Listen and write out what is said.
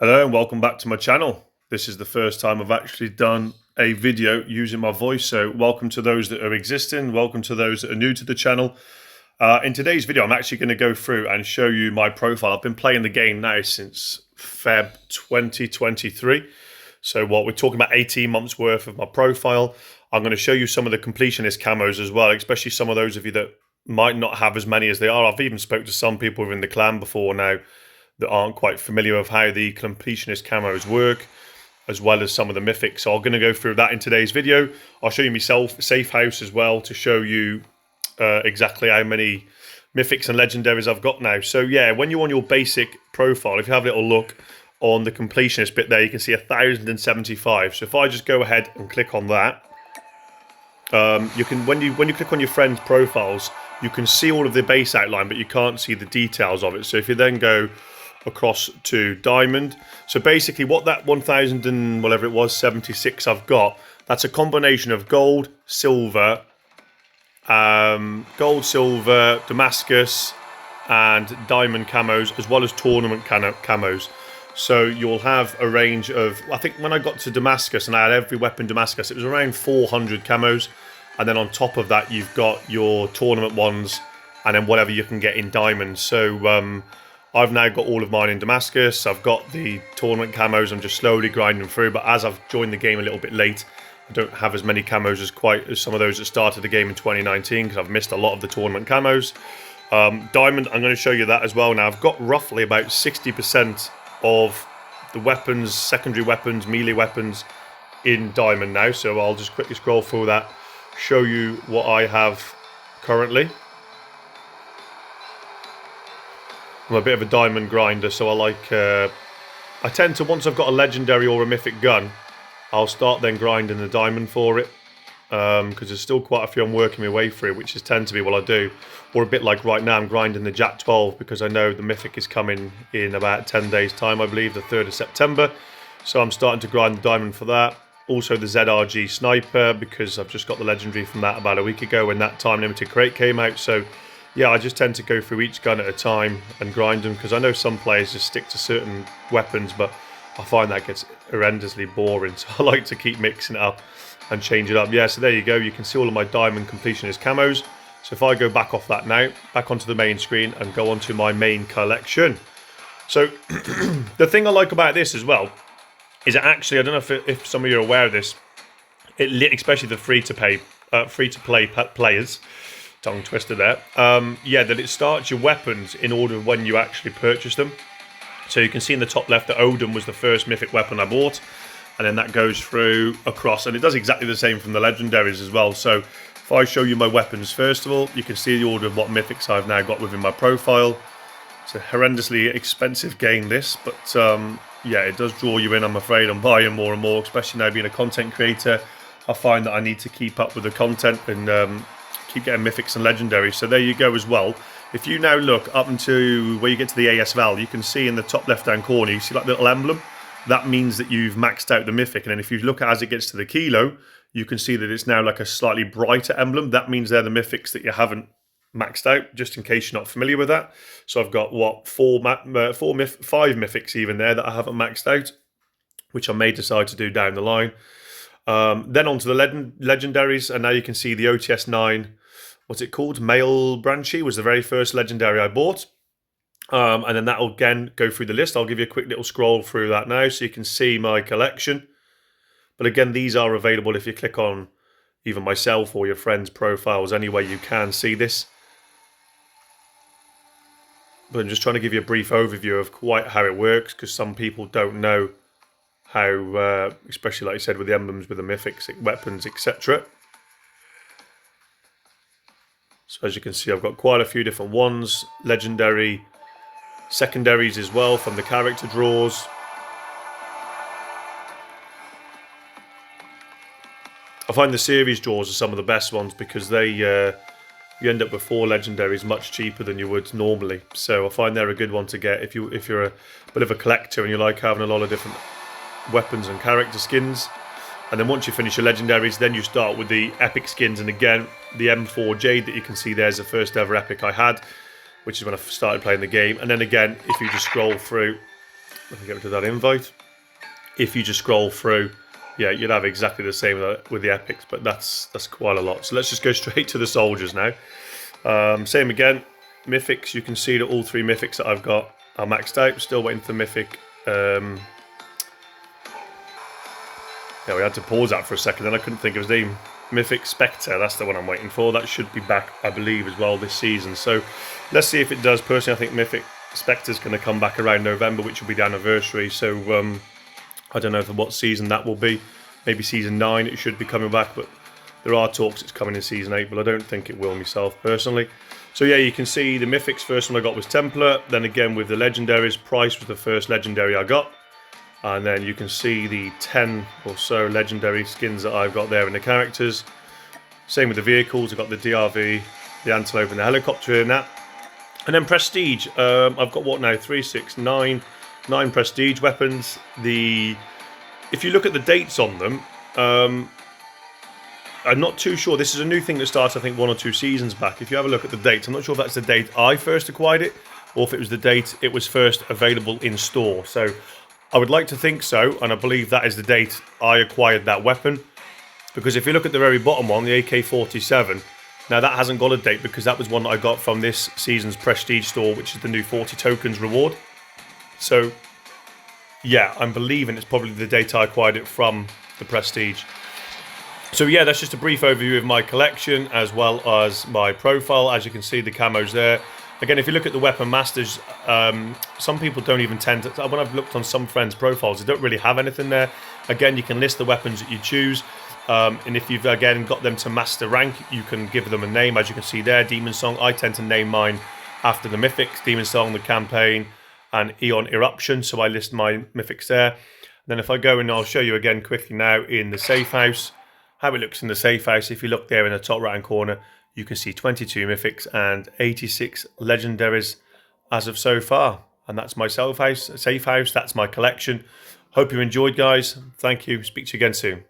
Hello and welcome back to my channel. This is the first time I've actually done a video using my voice, so welcome to those that are existing, welcome to those that are new to the channel. In today's video I'm actually going to go through and show you my profile. I've been playing the game now since Feb 2023, so what we're talking about 18 months worth of my profile. I'm going to show you some of the completionist camos as well, especially some of those of you that might not have as many as they are. I've even spoke to some people within the clan before now that aren't quite familiar with how the completionist camos work, as well as some of the mythics. So I'm going to go through that in today's video. I'll show you myself safe house as well to show you exactly how many mythics and legendaries I've got now. So yeah, when you're on your basic profile, if you have a little look on the completionist bit there, you can see 1075. So if I just go ahead and click on that, you can when you click on your friends' profiles, you can see all of the base outline, but you can't see the details of it. So if you then go across to diamond, so basically what that 1000 and whatever it was 76 I've got, that's a combination of gold, silver, Damascus and diamond camos, as well as tournament camos. So you'll have a range of, I think when I got to Damascus and I had every weapon Damascus, it was around 400 camos, and then on top of that you've got your tournament ones and then whatever you can get in diamond. So I've now got all of mine in Damascus. I've got the tournament camos. I'm just slowly grinding through, but as I've joined the game a little bit late, I don't have as many camos as some of those that started the game in 2019, because I've missed a lot of the tournament camos. Diamond, I'm going to show you that as well. Now I've got roughly about 60% of the weapons, secondary weapons, melee weapons in diamond now. So I'll just quickly scroll through that, show you what I have currently. I'm a bit of a diamond grinder, so I tend to, once I've got a legendary or a mythic gun, I'll start then grinding the diamond for it, because there's still quite a few I'm working my way through, which is tend to be what I do. Or a bit like right now, I'm grinding the Jack 12 because I know the mythic is coming in about 10 days time, I believe the 3rd of September. So I'm starting to grind the diamond for that. Also the ZRG sniper, because I've just got the legendary from that about a week ago when that time limited crate came out. So yeah, I just tend to go through each gun at a time and grind them, because I know some players just stick to certain weapons, but I find that gets horrendously boring. So I like to keep mixing it up and change it up. Yeah, so there you go. You can see all of my diamond completionist camos. So if I go back off that now, back onto the main screen and go onto my main collection. So the thing I like about this as well is that actually, I don't know if some of you are aware of this, especially the free-to-play players, tongue twister there, yeah, that it starts your weapons in order when you actually purchase them. So you can see in the top left that CODm was the first mythic weapon I bought, and then that goes through across, and it does exactly the same from the legendaries as well. So if I show you my weapons first of all, you can see the order of what mythics I've now got within my profile. It's a horrendously expensive game this, but yeah, it does draw you in. I'm afraid I'm buying more and more, especially now being a content creator. I find that I need to keep up with the content and keep getting mythics and legendaries. So there you go as well. If you now look up into where you get to the aswel, you can see in the top left hand corner, you see that little emblem? That means that you've maxed out the mythic. And then if you look as it gets to the kilo, you can see that it's now like a slightly brighter emblem. That means they're the mythics that you haven't maxed out, just in case you're not familiar with that. So I've got what, five mythics even there that I haven't maxed out, which I may decide to do down the line. Then onto the legendaries, and now you can see the OTS 9, what's it called? Male Branchy was the very first legendary I bought. And then that'll again go through the list. I'll give you a quick little scroll through that now so you can see my collection. But again, these are available if you click on either myself or your friends' profiles. Anyway, you can see this. But I'm just trying to give you a brief overview of quite how it works, because some people don't know how, especially like I said, with the emblems, with the mythics, weapons, etc. So as you can see, I've got quite a few different ones, legendary, secondaries as well from the character draws. I find the series draws are some of the best ones, because they you end up with 4 legendaries much cheaper than you would normally. So I find they're a good one to get if you're a bit of a collector and you like having a lot of different weapons and character skins. And then once you finish your legendaries, then you start with the epic skins. And again, the M4 Jade that you can see there is the first ever epic I had, which is when I started playing the game. And then again, if you just scroll through, Let me get rid of that invite. If you just scroll through, yeah, you'd have exactly the same with the epics, but that's quite a lot. So let's just go straight to the soldiers now. Same again, mythics. You can see that all 3 mythics that I've got are maxed out. Still waiting for mythic. Yeah, we had to pause that for a second, then I couldn't think of his name. Mythic Spectre, that's the one I'm waiting for. That should be back, I believe, as well this season. So let's see if it does. Personally, I think Mythic Spectre's going to come back around November, which will be the anniversary. So I don't know for what season that will be. Maybe season 9 it should be coming back, but there are talks it's coming in season 8, but I don't think it will myself personally. So yeah, you can see the Mythics. First one I got was Templar. Then again with the legendaries, Price was the first legendary I got. And then you can see the 10 or so legendary skins that I've got there in the characters. Same with the vehicles. I've got the DRV, the Antelope and the helicopter in that. And then Prestige. I've got what now? 3, 6, 9. 9 Prestige weapons. If you look at the dates on them, I'm not too sure. This is a new thing that started, I think, 1 or 2 seasons back. If you have a look at the dates, I'm not sure if that's the date I first acquired it, or if it was the date it was first available in store. So I would like to think so, and I believe that is the date I acquired that weapon. Because if you look at the very bottom one, the AK-47, now that hasn't got a date because that was one that I got from this season's Prestige store, which is the new 40 tokens reward. So, yeah, I'm believing it's probably the date I acquired it from the Prestige. So yeah, that's just a brief overview of my collection as well as my profile. As you can see, the camos there. Again, if you look at the weapon masters, some people don't even tend to, when I've looked on some friends' profiles, they don't really have anything there. Again, you can list the weapons that you choose. And if you've, again, got them to master rank, you can give them a name. As you can see there, Demon Song. I tend to name mine after the mythics. Demon Song, the campaign, and Eon Eruption. So I list my mythics there. And then if I go and I'll show you again quickly now in the safe house, how it looks in the safe house. If you look there in the top right hand corner, you can see 22 mythics and 86 legendaries as of so far. And that's my safe house. That's my collection. Hope you enjoyed, guys. Thank you. Speak to you again soon.